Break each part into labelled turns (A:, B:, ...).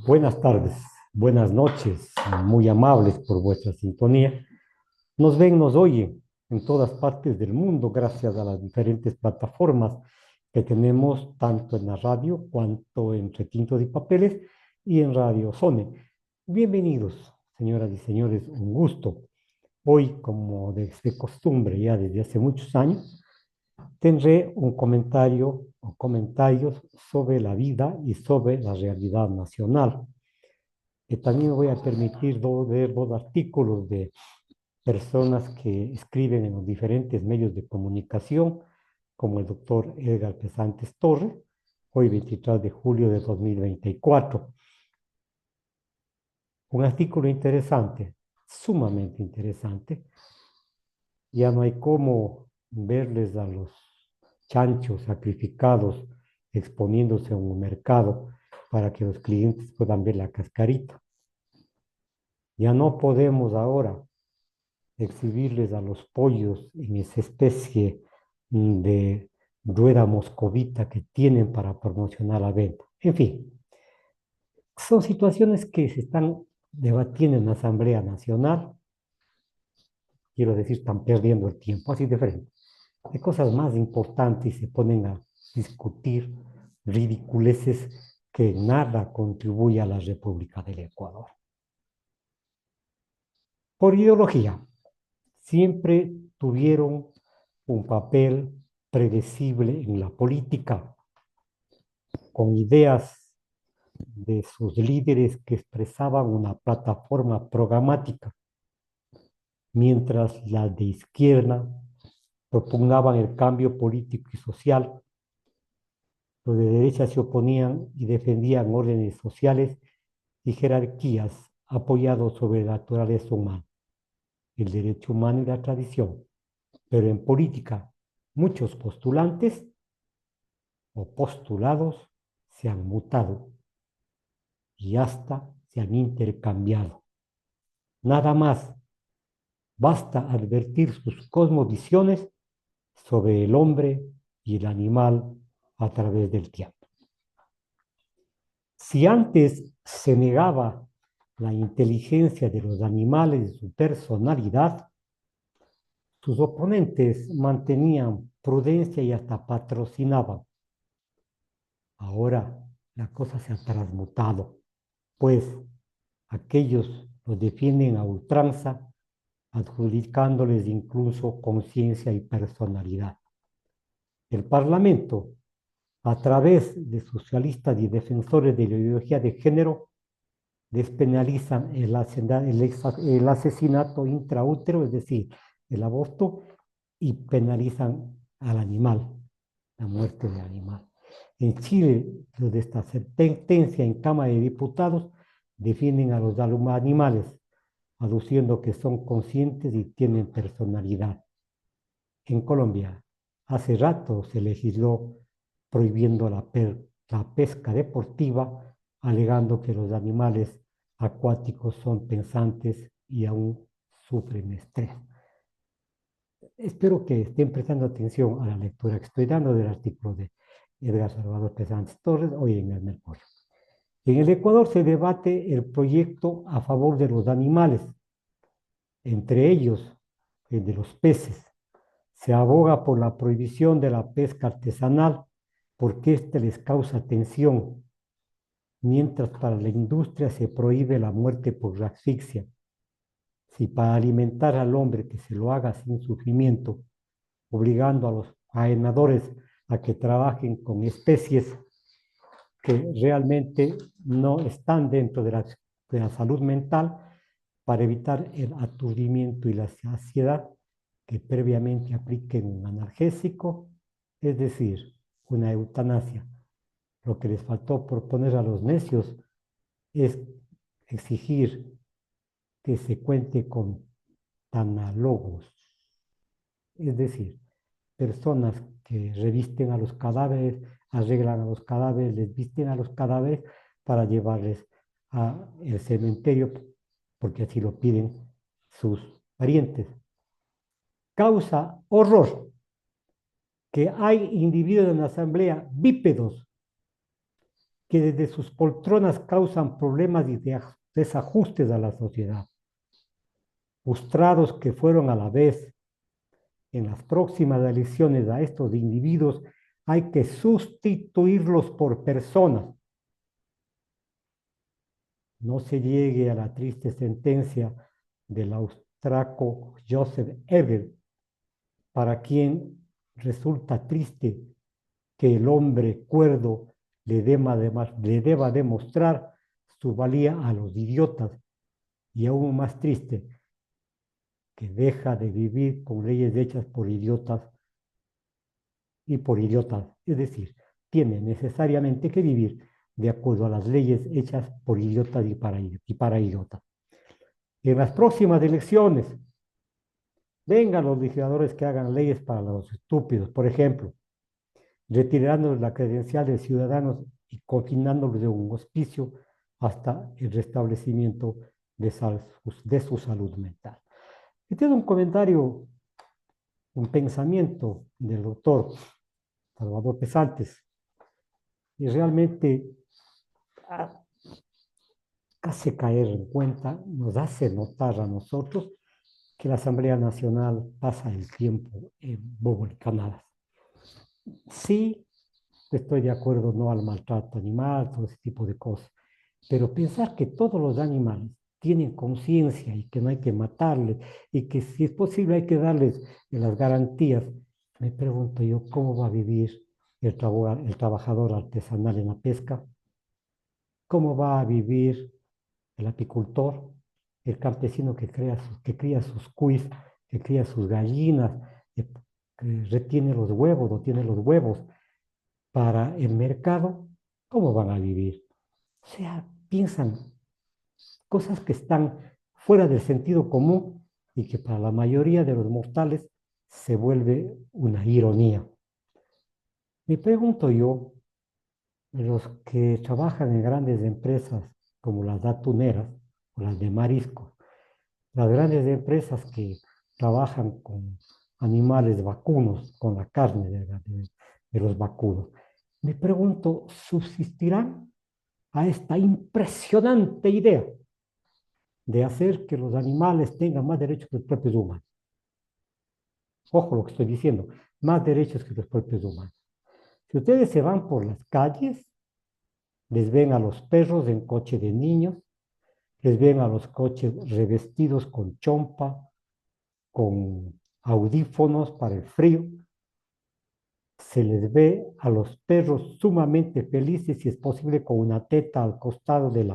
A: Buenas tardes, buenas noches, muy amables por vuestra sintonía. Nos ven, nos oyen en todas partes del mundo gracias a las diferentes plataformas que tenemos tanto en la radio cuanto en Retintos y Papeles y en Radio Sone. Bienvenidos, señoras y señores, un gusto. Hoy, como de costumbre ya desde hace muchos años, tendré un comentario o comentarios sobre la vida y sobre la realidad nacional. También me voy a permitir leer dos artículos de personas que escriben en los diferentes medios de comunicación, como el doctor Edgar Pesantes Torres, hoy 23 de julio de 2024. Un artículo interesante, sumamente interesante. Ya no hay cómo verles a los chanchos sacrificados exponiéndose a un mercado para que los clientes puedan ver la cascarita. Ya no podemos ahora exhibirles a los pollos en esa especie de rueda moscovita que tienen para promocionar la venta. En fin, son situaciones que se están debatiendo en la Asamblea Nacional, quiero decir, están perdiendo el tiempo, así de frente. Hay cosas más importantes y se ponen a discutir ridiculeces que nada contribuye a la República del Ecuador. Por ideología, siempre tuvieron un papel predecible en la política, con ideas de sus líderes que expresaban una plataforma programática, mientras las de izquierda propugnaban el cambio político y social, los de derecha se oponían y defendían órdenes sociales y jerarquías apoyados sobre la naturaleza humana, el derecho humano y la tradición. Pero en política, muchos postulantes o postulados se han mutado y hasta se han intercambiado. Nada más, basta advertir sus cosmovisiones sobre el hombre y el animal a través del tiempo. Si antes se negaba la inteligencia de los animales y su personalidad, sus oponentes mantenían prudencia y hasta patrocinaban. Ahora la cosa se ha transmutado, pues aquellos los defienden a ultranza, adjudicándoles incluso conciencia y personalidad. El Parlamento, a través de socialistas y defensores de la ideología de género, despenalizan el asesinato intraútero, es decir, el aborto, y penalizan al animal, la muerte del animal. En Chile, los de esta sentencia en Cámara de Diputados defienden a los animales, aduciendo que son conscientes y tienen personalidad. En Colombia, hace rato se legisló prohibiendo la pesca deportiva, alegando que los animales acuáticos son pensantes y aún sufren estrés. Espero que estén prestando atención a la lectura que estoy dando del artículo de Edgar Salvador Pesantes Torres hoy en el Mercurio. En el Ecuador se debate el proyecto a favor de los animales, entre ellos el de los peces. Se aboga por la prohibición de la pesca artesanal porque éste les causa tensión, mientras para la industria se prohíbe la muerte por asfixia. Si para alimentar al hombre que se lo haga sin sufrimiento, obligando a los faenadores a que trabajen con especies que realmente no están dentro de la salud mental, para evitar el aturdimiento y la saciedad, que previamente apliquen un analgésico, es decir, una eutanasia. Lo que les faltó proponer a los necios es exigir que se cuente con tanálogos, es decir, personas que revisten a los cadáveres, arreglan a los cadáveres, les visten a los cadáveres para llevarles al cementerio, porque así lo piden sus parientes. Causa horror que hay individuos en la asamblea bípedos que desde sus poltronas causan problemas y desajustes a la sociedad, frustrados que fueron a la vez. En las próximas elecciones a estos individuos hay que sustituirlos por personas. No se llegue a la triste sentencia del austriaco Joseph Herger, para quien resulta triste que el hombre cuerdo le deba demostrar su valía a los idiotas, y aún más triste, que deja de vivir con leyes hechas por idiotas y por idiotas, es decir, tiene necesariamente que vivir de acuerdo a las leyes hechas por idiotas y para idiotas. En las próximas elecciones, vengan los legisladores que hagan leyes para los estúpidos, por ejemplo, retirándoles la credencial de ciudadanos y confinándolos de un hospicio hasta el restablecimiento de su salud mental. Este es un comentario, un pensamiento del doctor Salvador Pesantes, y realmente hace caer en cuenta, nos hace notar a nosotros que la Asamblea Nacional pasa el tiempo en bobolicadas. Sí, estoy de acuerdo, no al maltrato animal, todo ese tipo de cosas, pero pensar que todos los animales tienen conciencia y que no hay que matarles y que si es posible hay que darles las garantías, me pregunto yo, ¿cómo va a vivir el trabajador artesanal en la pesca? ¿Cómo va a vivir el apicultor, el campesino que cría sus cuis, que cría sus gallinas, que retiene los huevos o tiene los huevos para el mercado? ¿Cómo van a vivir? O sea, piensan cosas que están fuera del sentido común y que para la mayoría de los mortales se vuelve una ironía. Me pregunto yo, los que trabajan en grandes empresas como las atuneras o las de mariscos, las grandes empresas que trabajan con animales vacunos, con la carne de los vacunos, me pregunto, ¿subsistirán a esta impresionante idea de hacer que los animales tengan más derechos que los propios humanos? Ojo lo que estoy diciendo, más derechos que los propios humanos. Si ustedes se van por las calles, les ven a los perros en coche de niños, les ven a los coches revestidos con chompa, con audífonos para el frío, se les ve a los perros sumamente felices, si es posible, con una teta al costado del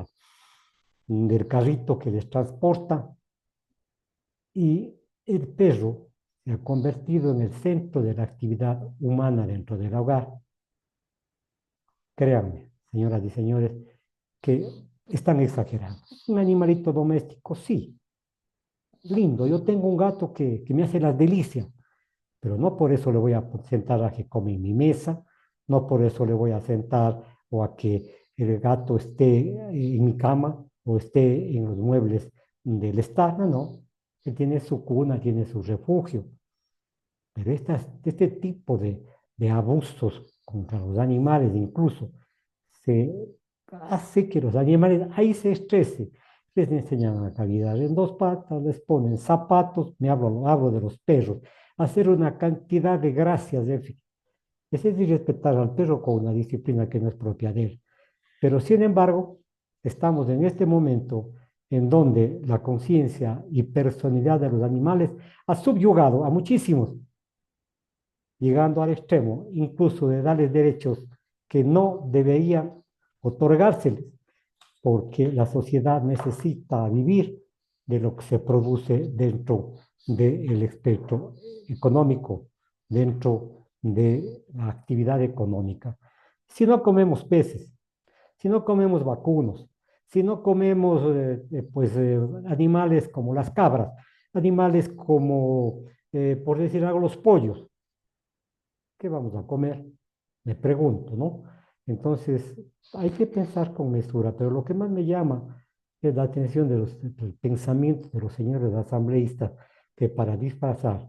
A: carrito que les transporta, y el perro se ha convertido en el centro de la actividad humana dentro del hogar. Créanme, señoras y señores, que están exagerando. Un animalito doméstico, sí, lindo. Yo tengo un gato que me hace las delicias, pero no por eso le voy a sentar a que come en mi mesa, no por eso le voy a sentar o a que el gato esté en mi cama o esté en los muebles del estar, no. Él tiene su cuna, tiene su refugio. Pero este tipo de abusos contra los animales incluso se hace que los animales ahí se estresen. Les enseñan a caminar en dos patas, les ponen zapatos, hablo de los perros, hacer una cantidad de gracias, en fin. Es decir, respetar al perro con una disciplina que no es propia de él. Pero sin embargo, estamos en este momento en donde la conciencia y personalidad de los animales ha subyugado a muchísimos, llegando al extremo incluso de darles derechos que no deberían otorgárseles, porque la sociedad necesita vivir de lo que se produce dentro del espectro económico, dentro de la actividad económica. Si no comemos peces, si no comemos vacunos, si no comemos animales como las cabras, animales como, por decir algo, los pollos, ¿qué vamos a comer? Me pregunto, ¿no? Entonces, hay que pensar con mesura, pero lo que más me llama es la atención del pensamiento de los señores asambleístas que para disfrazar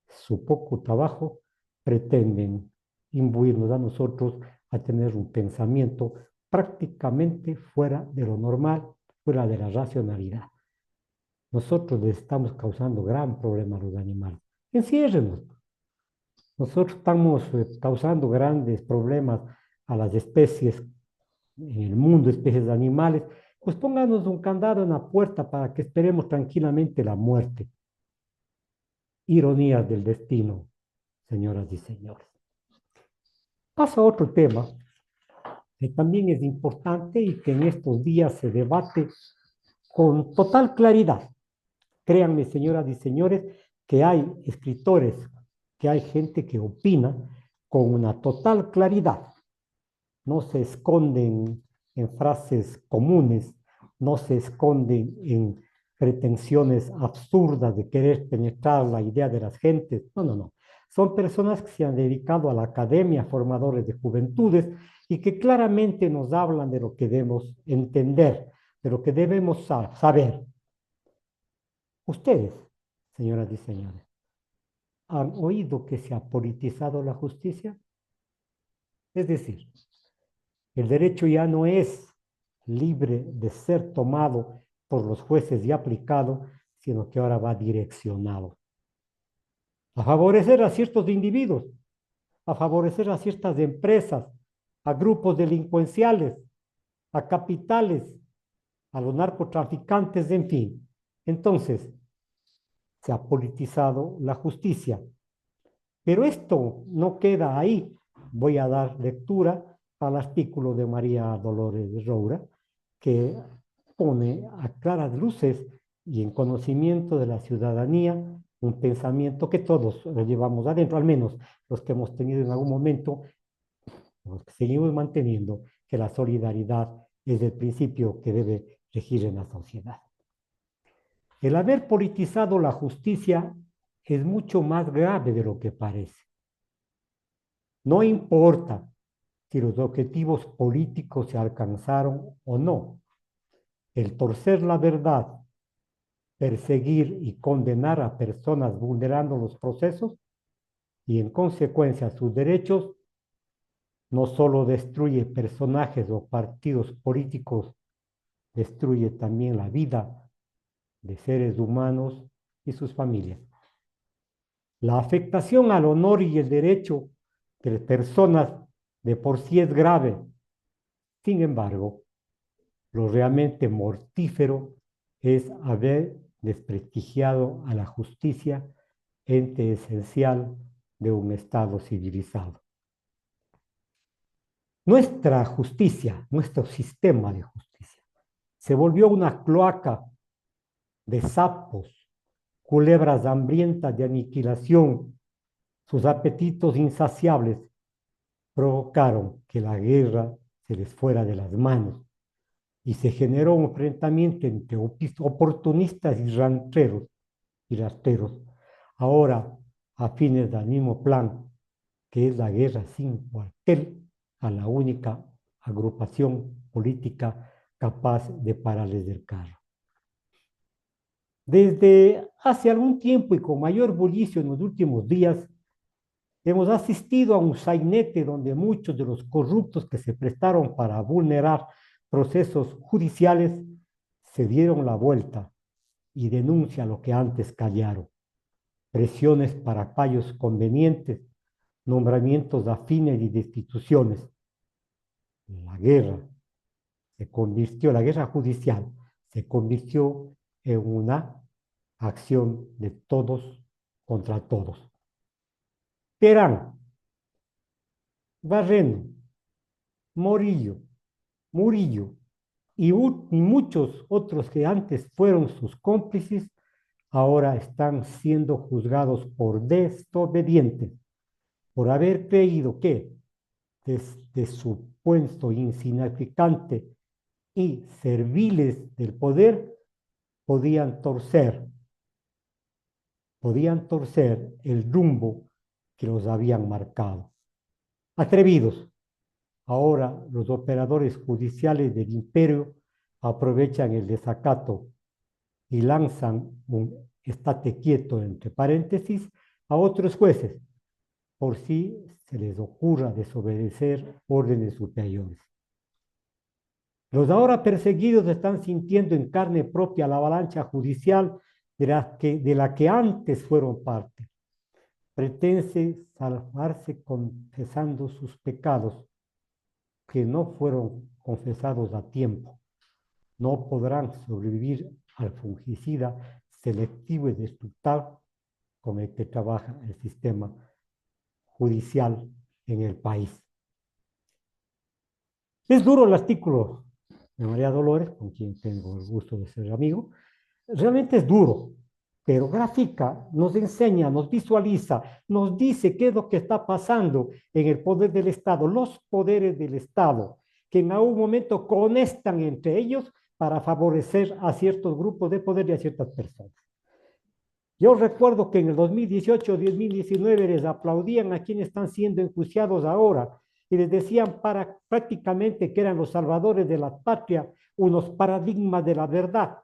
A: su poco trabajo pretenden imbuirnos a nosotros a tener un pensamiento prácticamente fuera de lo normal, fuera de la racionalidad. Nosotros les estamos causando gran problema a los animales. Enciérrenos. Nosotros estamos causando grandes problemas a las especies en el mundo, especies de animales. Pues pónganos un candado en la puerta para que esperemos tranquilamente la muerte. Ironías del destino, señoras y señores. Paso a otro tema que también es importante y que en estos días se debate con total claridad. Créanme, señoras y señores, que hay escritores, que hay gente que opina con una total claridad. No se esconden en frases comunes, no se esconden en pretensiones absurdas de querer penetrar la idea de las gentes. No, no, no. Son personas que se han dedicado a la academia, formadores de juventudes, y que claramente nos hablan de lo que debemos entender, de lo que debemos saber. Ustedes, señoras y señores, ¿han oído que se ha politizado la justicia? Es decir, el derecho ya no es libre de ser tomado por los jueces y aplicado, sino que ahora va direccionado a favorecer a ciertos individuos, a favorecer a ciertas empresas, a grupos delincuenciales, a capitales, a los narcotraficantes, en fin. Entonces, se ha politizado la justicia. Pero esto no queda ahí. Voy a dar lectura al artículo de María Dolores Roura, que pone a claras luces y en conocimiento de la ciudadanía un pensamiento que todos lo llevamos adentro, al menos los que hemos tenido en algún momento, los que seguimos manteniendo, que la solidaridad es el principio que debe regir en la sociedad. El haber politizado la justicia es mucho más grave de lo que parece. No importa si los objetivos políticos se alcanzaron o no. El torcer la verdad, perseguir y condenar a personas vulnerando los procesos y en consecuencia sus derechos, no solo destruye personajes o partidos políticos, destruye también la vida de seres humanos y sus familias. La afectación al honor y el derecho de personas de por sí es grave. Sin embargo, lo realmente mortífero es haber desprestigiado a la justicia, ente esencial de un Estado civilizado. Nuestra justicia, nuestro sistema de justicia, se volvió una cloaca de sapos, culebras hambrientas de aniquilación. Sus apetitos insaciables provocaron que la guerra se les fuera de las manos y se generó un enfrentamiento entre oportunistas y rastreros, ahora afines del mismo plan, que es la guerra sin cuartel a la única agrupación política capaz de pararles del carro. Desde hace algún tiempo y con mayor bullicio en los últimos días, hemos asistido a un sainete donde muchos de los corruptos que se prestaron para vulnerar procesos judiciales se dieron la vuelta y denuncian lo que antes callaron. Presiones para fallos convenientes, nombramientos afines y destituciones. La guerra judicial se convirtió en una acción de todos contra todos. Terán, Barreno, Morillo, Murillo y muchos otros que antes fueron sus cómplices, ahora están siendo juzgados por desobedientes, por haber creído que desde su puesto insignificante y serviles del poder podían torcer el rumbo que los habían marcado. Atrevidos. Ahora los operadores judiciales del imperio aprovechan el desacato y lanzan un estate quieto, entre paréntesis, a otros jueces, por si se les ocurra desobedecer órdenes superiores. Los ahora perseguidos están sintiendo en carne propia la avalancha judicial de la que antes fueron parte. Pretende salvarse confesando sus pecados que no fueron confesados a tiempo. No podrán sobrevivir al fungicida selectivo y destructor con el que trabaja el sistema judicial en el país. Es duro el artículo de María Dolores, con quien tengo el gusto de ser amigo. Realmente es duro, pero grafica, nos enseña, nos visualiza, nos dice qué es lo que está pasando en el poder del Estado, los poderes del Estado, que en algún momento conectan entre ellos para favorecer a ciertos grupos de poder y a ciertas personas. Yo recuerdo que en el 2018-2019 les aplaudían a quienes están siendo enjuiciados ahora y les decían prácticamente que eran los salvadores de la patria, unos paradigmas de la verdad.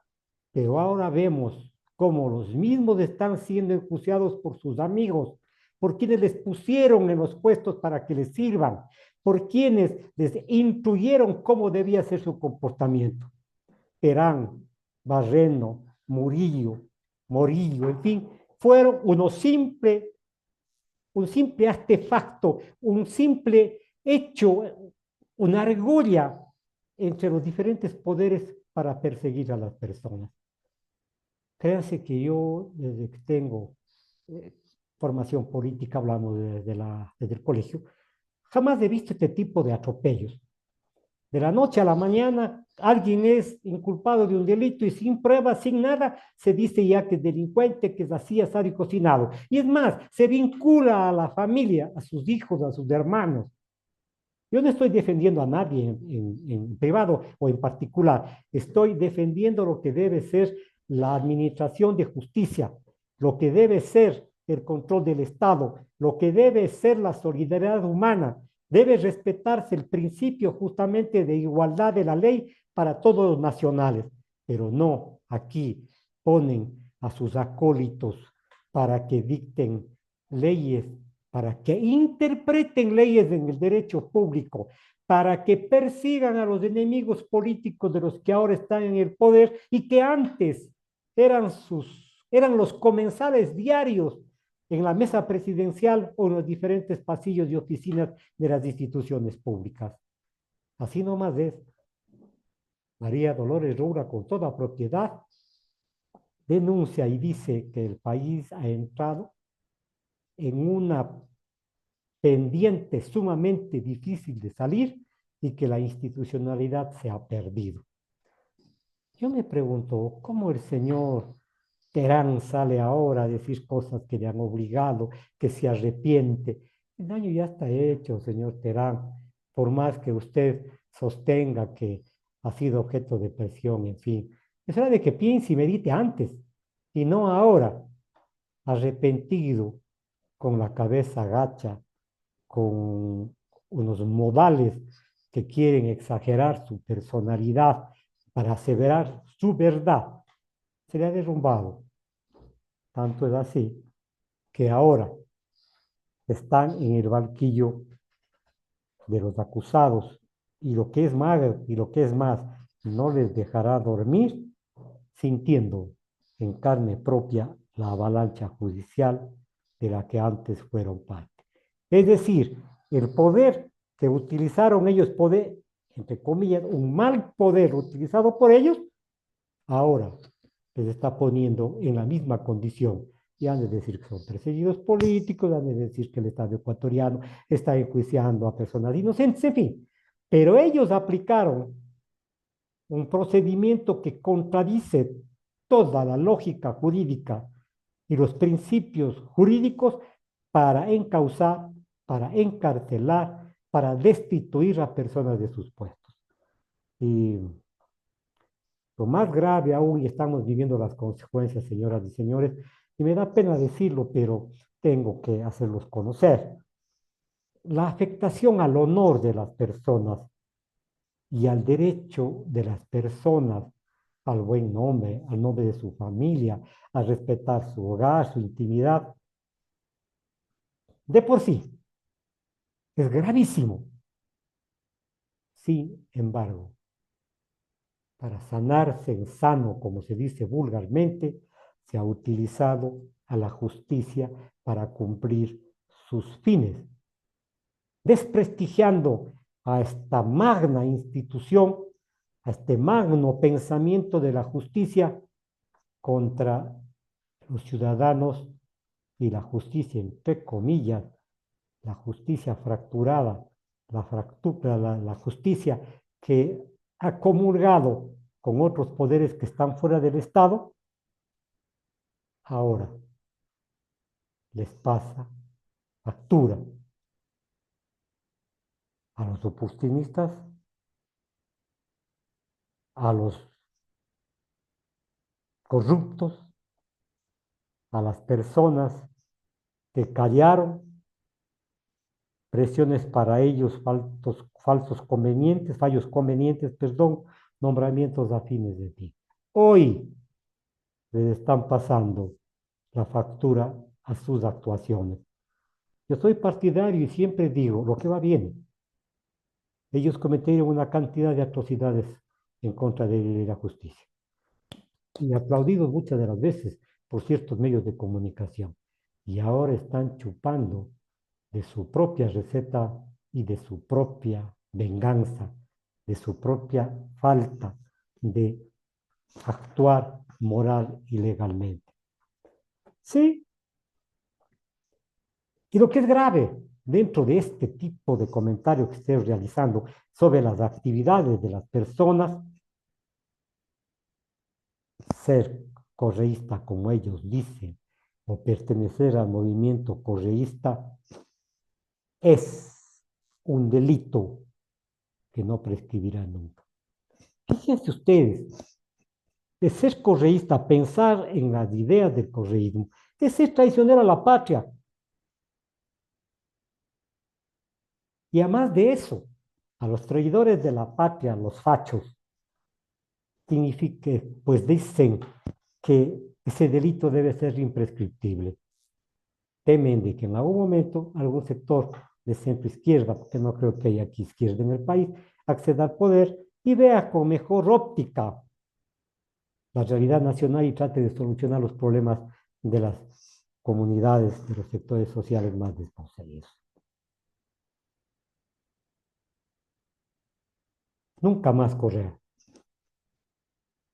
A: Pero ahora vemos cómo los mismos están siendo enjuiciados por sus amigos, por quienes les pusieron en los puestos para que les sirvan, por quienes les instruyeron cómo debía ser su comportamiento. Perán, Barreno, Murillo, Morillo, en fin, fueron un simple artefacto, un simple hecho, una argolla entre los diferentes poderes para perseguir a las personas. Créanse que yo, desde que tengo eh, formación política, hablamos desde el colegio, jamás he visto este tipo de atropellos. De la noche a la mañana, alguien es inculpado de un delito y sin pruebas, sin nada, se dice ya que es delincuente, que es así, asado y cocinado. Y es más, se vincula a la familia, a sus hijos, a sus hermanos. Yo no estoy defendiendo a nadie en privado o en particular, estoy defendiendo lo que debe ser la administración de justicia, lo que debe ser el control del Estado, lo que debe ser la solidaridad humana. Debe respetarse el principio justamente de igualdad de la ley para todos los nacionales, pero no aquí ponen a sus acólitos para que dicten leyes, para que interpreten leyes en el derecho público, para que persigan a los enemigos políticos de los que ahora están en el poder y que antes eran los comensales diarios en la mesa presidencial o en los diferentes pasillos y oficinas de las instituciones públicas. Así nomás es. María Dolores Roura, con toda propiedad, denuncia y dice que el país ha entrado en una pendiente sumamente difícil de salir y que la institucionalidad se ha perdido. Yo me pregunto, ¿cómo el señor Terán sale ahora a decir cosas que le han obligado, que se arrepiente? El daño ya está hecho, señor Terán, por más que usted sostenga que ha sido objeto de presión, en fin. Es hora de que piense y medite antes y no ahora, arrepentido, con la cabeza gacha, con unos modales que quieren exagerar su personalidad para aseverar su verdad, se le ha derrumbado. Tanto es así que ahora están en el banquillo de los acusados y lo que es más, no les dejará dormir sintiendo en carne propia la avalancha judicial de la que antes fueron parte. Es decir, el poder que utilizaron ellos, poder, entre comillas, un mal poder utilizado por ellos, ahora les está poniendo en la misma condición. Y han de decir que son perseguidos políticos, han de decir que el Estado ecuatoriano está enjuiciando a personas inocentes, en fin. Pero ellos aplicaron un procedimiento que contradice toda la lógica jurídica y los principios jurídicos para encausar, para encarcelar, para destituir a personas de sus puestos. Y lo más grave aún, y estamos viviendo las consecuencias, señoras y señores, y me da pena decirlo, pero tengo que hacerlos conocer. La afectación al honor de las personas y al derecho de las personas al buen nombre, al nombre de su familia, a respetar su hogar, su intimidad, de por sí es gravísimo. Sin embargo, para sanarse en sano, como se dice vulgarmente, se ha utilizado a la justicia para cumplir sus fines, desprestigiando a esta magna institución, a este magno pensamiento de la justicia contra los ciudadanos y la justicia, entre comillas, la justicia fracturada, la justicia que ha comulgado con otros poderes que están fuera del Estado, ahora les pasa factura a los oportunistas, a los corruptos, a las personas que callaron, presiones para ellos, fallos convenientes, perdón, nombramientos afines de ti. Hoy les están pasando la factura a sus actuaciones. Yo soy partidario y siempre digo, lo que va bien. Ellos cometieron una cantidad de atrocidades en contra de la justicia. Y aplaudidos muchas de las veces por ciertos medios de comunicación. Y ahora están chupando de su propia receta y de su propia venganza, de su propia falta de actuar moral y legalmente. Sí, y lo que es grave dentro de este tipo de comentario que estoy realizando sobre las actividades de las personas, ser correísta, como ellos dicen, o pertenecer al movimiento correísta, es un delito que no prescribirá nunca. Fíjense ustedes, de ser correísta, pensar en las ideas del correísmo, de ser traicionero a la patria. Y además de eso, a los traidores de la patria, los fachos, significa, pues dicen que ese delito debe ser imprescriptible. Temen de que en algún momento algún sector de centro izquierda, porque no creo que haya aquí izquierda en el país, acceda al poder y vea con mejor óptica la realidad nacional y trate de solucionar los problemas de las comunidades, de los sectores sociales más desposeídos. Nunca más Correa.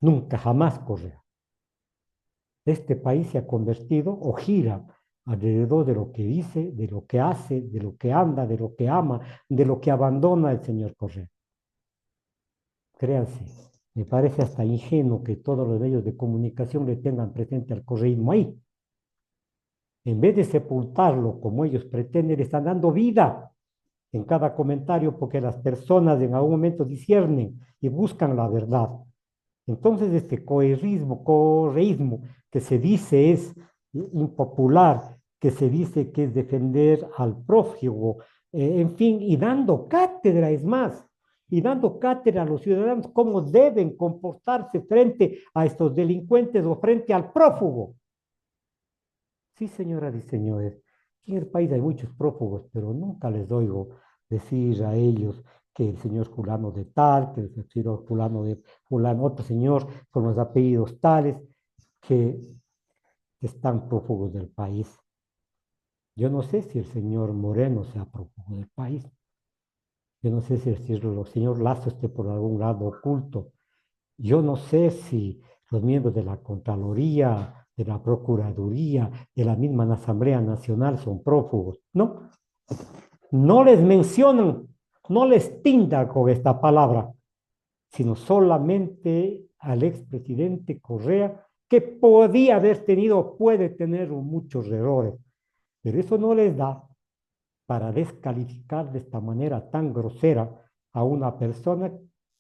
A: Nunca, jamás Correa. Este país se ha convertido o gira alrededor de lo que dice, de lo que hace, de lo que anda, de lo que ama, de lo que abandona el señor Correa. Créanse, me parece hasta ingenuo que todos los medios de comunicación le tengan presente al correísmo ahí. En vez de sepultarlo como ellos pretenden, le están dando vida en cada comentario porque las personas en algún momento disciernen y buscan la verdad. Entonces, este correísmo que se dice es impopular, que se dice que es defender al prófugo, en fin, y dando cátedra, es más, y dando cátedra a los ciudadanos cómo deben comportarse frente a estos delincuentes o frente al prófugo. Sí, señoras y señores, aquí en el país hay muchos prófugos, pero nunca les oigo decir a ellos que el señor fulano de tal, que el señor fulano de fulano, otro señor con los apellidos tales, que están prófugos del país. Yo no sé si el señor Moreno sea prófugo del país. Yo no sé si el señor Lazo esté por algún lado oculto. Yo no sé si los miembros de la Contraloría, de la Procuraduría, de la misma Asamblea Nacional son prófugos. No, no les mencionan, no les tindan con esta palabra, sino solamente al expresidente Correa, que podía haber tenido, puede tener muchos errores, pero eso no les da para descalificar de esta manera tan grosera a una persona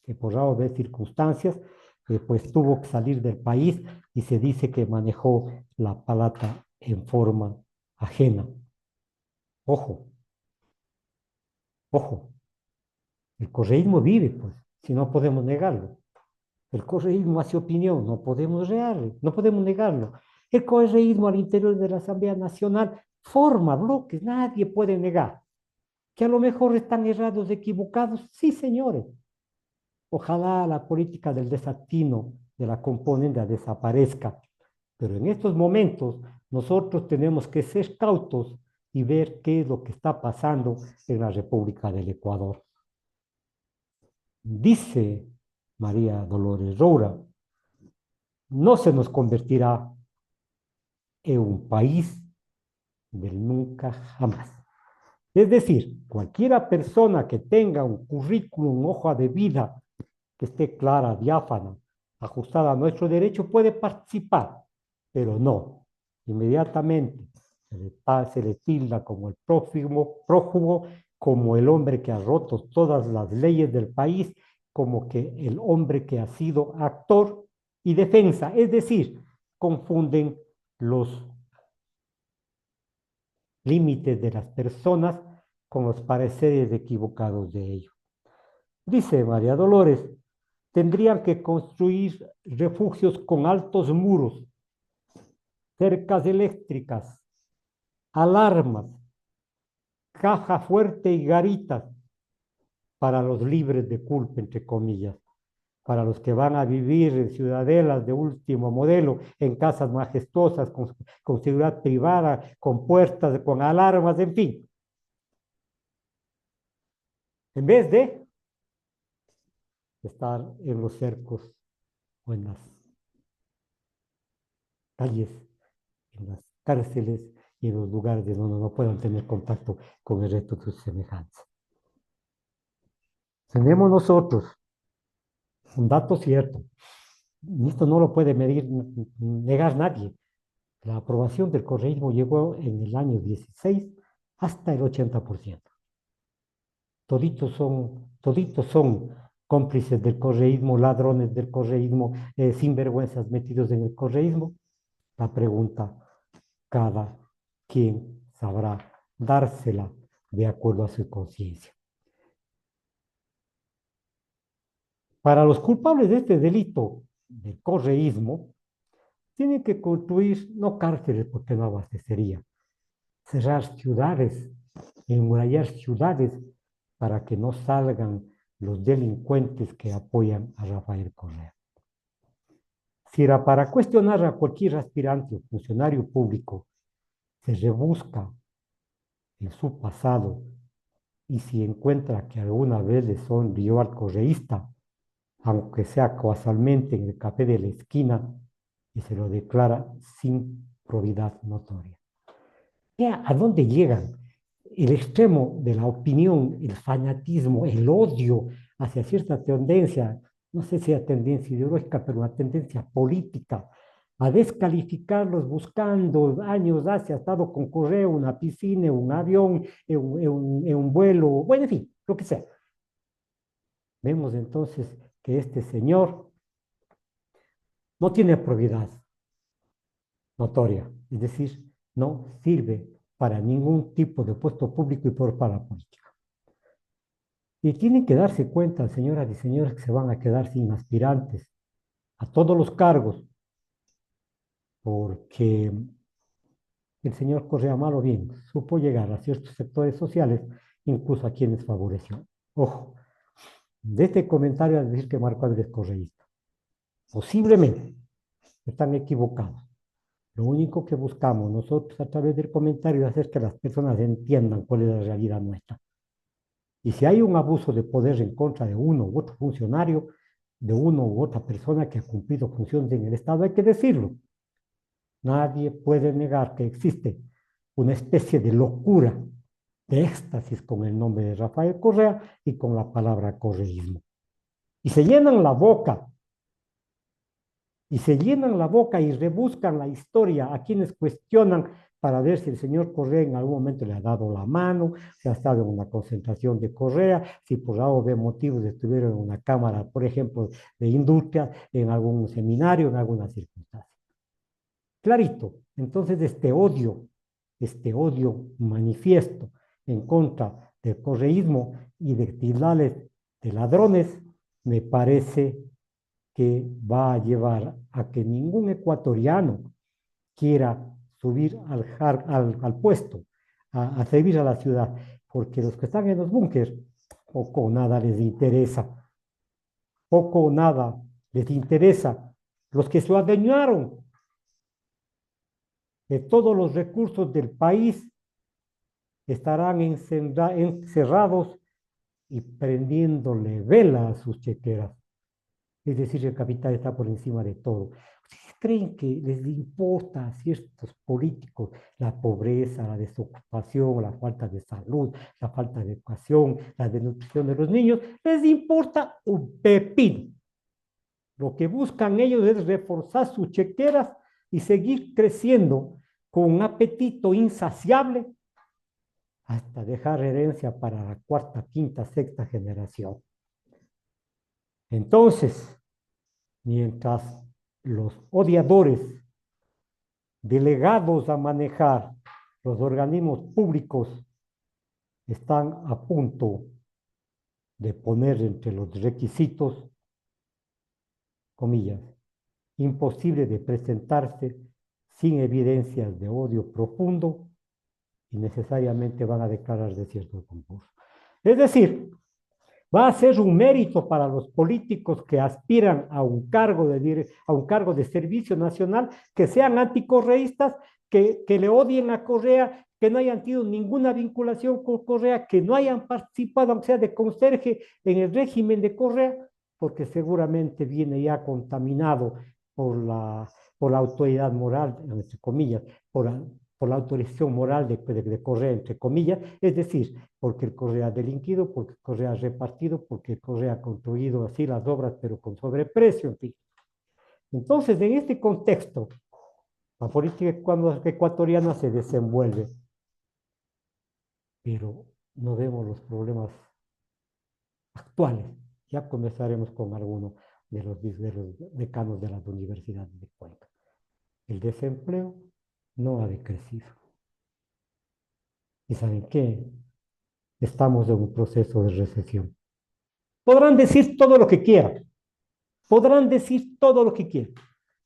A: que por razones de circunstancias pues tuvo que salir del país y se dice que manejó la plata en forma ajena. Ojo, ojo, el correísmo vive, pues, si no podemos negarlo. El correísmo hace opinión, no podemos negarlo. El correísmo al interior de la Asamblea Nacional forma bloques, nadie puede negar. Que a lo mejor están errados, equivocados, sí, señores. Ojalá la política del desatino de la componenda desaparezca, pero en estos momentos nosotros tenemos que ser cautos y ver qué es lo que está pasando en la República del Ecuador. Dice María Dolores Roura, no se nos convertirá en un país del nunca jamás. Es decir, cualquiera persona que tenga un currículum, hoja de vida que esté clara, diáfana, ajustada a nuestro derecho, puede participar, pero no. Inmediatamente se le tilda como el prófugo, como el hombre que ha roto todas las leyes del país, como que el hombre que ha sido actor y defensa. Es decir, confunden los límites de las personas con los pareceres equivocados de ellos. Dice María Dolores, tendrían que construir refugios con altos muros, cercas eléctricas, alarmas, caja fuerte y garitas para los libres de culpa, entre comillas, para los que van a vivir en ciudadelas de último modelo, en casas majestuosas, con seguridad privada, con puertas, con alarmas, en fin. En vez de estar en los cercos o en las calles, en las cárceles y en los lugares donde no puedan tener contacto con el resto de sus semejantes. Tenemos nosotros un dato cierto, y esto no lo puede medir, negar nadie. La aprobación del correísmo llegó en el año 16 hasta el 80%. Toditos son cómplices del correísmo, ladrones del correísmo, sinvergüenzas metidos en el correísmo. La pregunta, cada quien sabrá dársela de acuerdo a su conciencia. Para los culpables de este delito del correísmo, tienen que construir no cárceles porque no abastecería, cerrar ciudades, enmurallar ciudades para que no salgan los delincuentes que apoyan a Rafael Correa. Si era para cuestionar a cualquier aspirante o funcionario público, se rebusca en su pasado y si encuentra que alguna vez le sonrió al correísta, aunque sea casualmente en el café de la esquina, y se lo declara sin probidad notoria. Vea a dónde llegan el extremo de la opinión, el fanatismo, el odio hacia cierta tendencia, no sé si es tendencia ideológica, pero una tendencia política, a descalificarlos buscando años hacia, ha estado con correo, una piscina, un avión, en un vuelo, bueno, en fin, lo que sea. Vemos entonces que este señor no tiene probidad notoria, es decir, no sirve para ningún tipo de puesto público y para la política. Y tienen que darse cuenta, señoras y señores, que se van a quedar sin aspirantes a todos los cargos, porque el señor Correa malo bien supo llegar a ciertos sectores sociales, incluso a quienes favoreció. Ojo, de este comentario a decir que Marco Andrés es correísta. Posiblemente están equivocados. Lo único que buscamos nosotros a través del comentario es hacer que las personas entiendan cuál es la realidad nuestra. Y si hay un abuso de poder en contra de uno u otro funcionario, de uno u otra persona que ha cumplido funciones en el Estado, hay que decirlo. Nadie puede negar que existe una especie de locura, de éxtasis con el nombre de Rafael Correa y con la palabra correísmo. Y se llenan la boca y rebuscan la historia a quienes cuestionan para ver si el señor Correa en algún momento le ha dado la mano, si ha estado en una concentración de Correa, si por algo de motivos estuvieron en una cámara, por ejemplo, de industria, en algún seminario, en alguna circunstancia. Clarito, entonces este odio manifiesto en contra del correísmo y de tildarles de ladrones, me parece que va a llevar a que ningún ecuatoriano quiera subir al puesto, a servir a la ciudad, porque los que están en los búnkers poco o nada les interesa. poco o nada les interesa. Los que se adueñaron de todos los recursos del país estarán encerrados y prendiéndole vela a sus chequeras. Es decir, el capital está por encima de todo. ¿Ustedes creen que les importa a ciertos políticos la pobreza, la desocupación, la falta de salud, la falta de educación, la desnutrición de los niños? Les importa un pepino. Lo que buscan ellos es reforzar sus chequeras y seguir creciendo con un apetito insaciable hasta dejar herencia para la cuarta, quinta, sexta generación. Entonces, mientras los odiadores delegados a manejar los organismos públicos están a punto de poner entre los requisitos, comillas, imposible de presentarse sin evidencias de odio profundo y necesariamente van a declarar desierto el concurso. Es decir, va a ser un mérito para los políticos que aspiran a un cargo de servicio nacional, que sean anticorreístas, que le odien a Correa, que no hayan tenido ninguna vinculación con Correa, que no hayan participado, aunque sea de conserje, en el régimen de Correa, porque seguramente viene ya contaminado por la autoridad moral, entre comillas, por la autorización moral de Correa, entre comillas, es decir, porque el Correa ha delinquido, porque el Correa ha repartido, porque el Correa ha construido así las obras, pero con sobreprecio, en fin. Entonces, en este contexto, la política ecuatoriana se desenvuelve, pero no vemos los problemas actuales. Ya comenzaremos con algunos de los decanos de las universidades de Cuenca. El desempleo no ha decrecido. ¿Y saben qué? Estamos en un proceso de recesión. Podrán decir todo lo que quieran,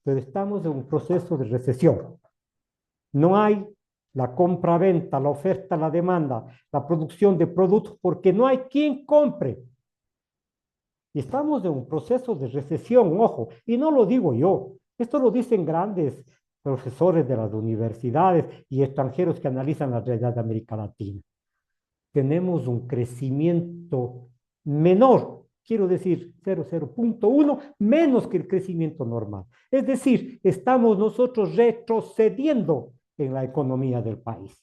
A: pero estamos en un proceso de recesión. No hay la compra-venta, la oferta, la demanda, la producción de productos, porque no hay quien compre. Y estamos en un proceso de recesión, ojo, y no lo digo yo, esto lo dicen grandes profesores de las universidades y extranjeros que analizan la realidad de América Latina. Tenemos un crecimiento menor, quiero decir 0,1 menos que el crecimiento normal. Es decir, estamos nosotros retrocediendo en la economía del país.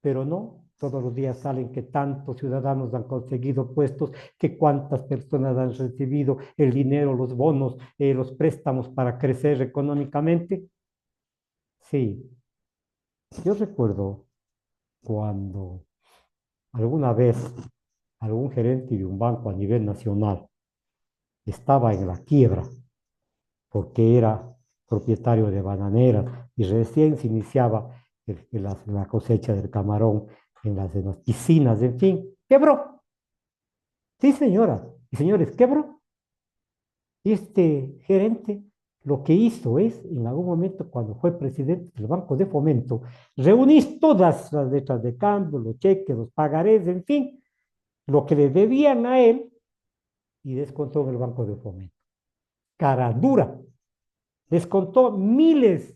A: Pero no, todos los días salen que tantos ciudadanos han conseguido puestos, que cuántas personas han recibido el dinero, los bonos, los préstamos para crecer económicamente. Sí, yo recuerdo cuando alguna vez algún gerente de un banco a nivel nacional estaba en la quiebra porque era propietario de bananeras y recién se iniciaba la cosecha del camarón en las piscinas, en fin, quebró. Sí, señoras y señores, quebró. Y este gerente lo que hizo es, en algún momento, cuando fue presidente del Banco de Fomento, reunir todas las letras de cambio, los cheques, los pagarés, en fin, lo que le debían a él y descontó en el Banco de Fomento. Cara dura. Descontó miles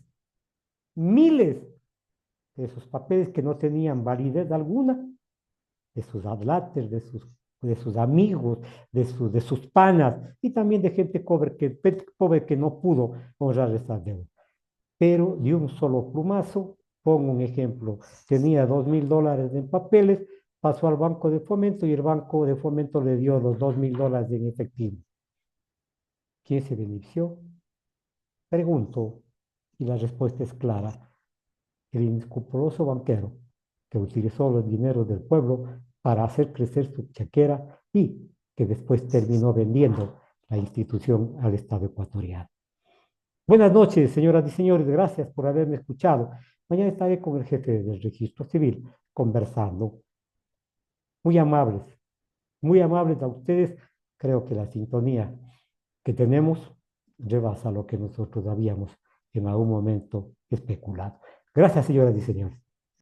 A: de sus papeles que no tenían validez alguna, de sus adláteres, de sus amigos, de sus panas y también de gente pobre que no pudo honrar esa deuda. Pero de un solo plumazo, pongo un ejemplo, tenía $2,000 en papeles, pasó al Banco de Fomento y el Banco de Fomento le dio los $2,000 en efectivo. ¿Quién se benefició? Pregunto, y la respuesta es clara: el inescrupuloso banquero que utilizó los dineros del pueblo para hacer crecer su chequera y que después terminó vendiendo la institución al Estado ecuatoriano. Buenas noches, señoras y señores, gracias por haberme escuchado. Mañana estaré con el jefe del registro civil conversando. Muy amables a ustedes. Creo que la sintonía que tenemos rebasa lo que nosotros habíamos en algún momento especulado. Gracias, señoras y señores.